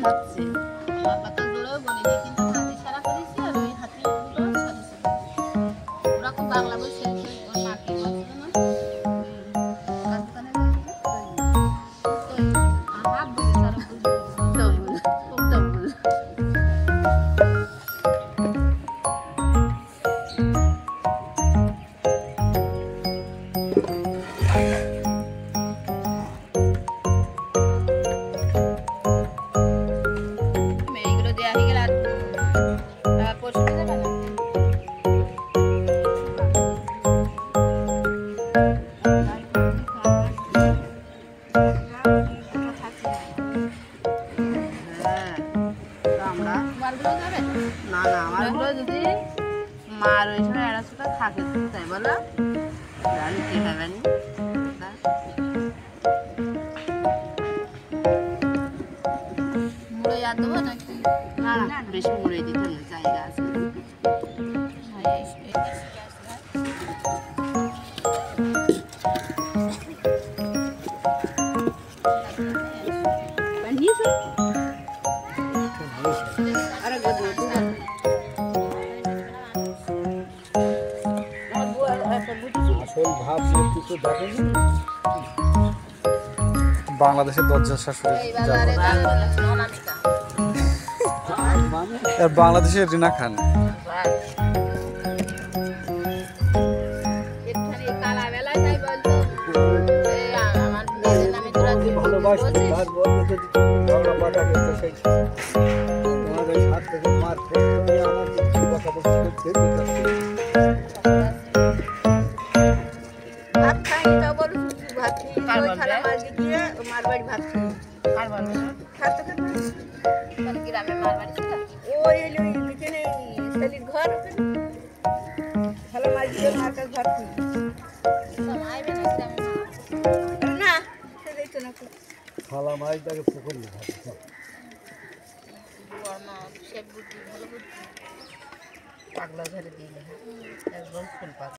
খাচ্ছে। বাবা তো জোরেও বলিনি, কিন্তু হাতি সারা করেছি আর ওই হাতিগুলো সারিয়েছে। ওরা খুব বাংলা বলছে, ওর মাকে বলছিল না কার দোকানে হাফ বলেছে আর তবুল তবুল এইগুলো দেওয়া হয়ে গেলে আর পরশু দিতে পারে না। হ্যাঁ, তো আমরা মালগুলো যাবে না না আমারগুলো যদি মার ওই সময় এড়াচোটা থাকে তাই বলো জানি কে খাবে নি মুড়ে আর দেবো নাকি? না না বেশি মুড়ে দিতে না জায়গা আছে আরে গো আসল ভাব সত্যি তো দেখেনি বাংলাদেশের দরজা শাশুড়ি মানে আর বাংলাদেশের রিনা খান ভালোবাসি আর বলতে যদি ঝগড়া পাটা করতে সেই তোমাদের হাত থেকে মার খেয়ে আমার কথা বলতে ভাত খাইনি তো বলো ভাত খেয়ে ওই থালা মাছ দিয়ে মার বাড়ি ভাত খেয়ে আর বলবে না খাতে খাতে মানে গ্রামে মারবাড়ি ছিল ওই এলো ওই পিছনে ছেলির ঘর ওখানে থালা মাছ দিয়ে মার কাছে ভাত খেয়ে সময় আইবে না গ্রামে না সে দেখতো না থালা মাছ তাকে পুকুর ভাত বর্মা সে বুদ্ধি ভালো বুদ্ধি পাগলা ধরে দিলে একদম ফুল পাক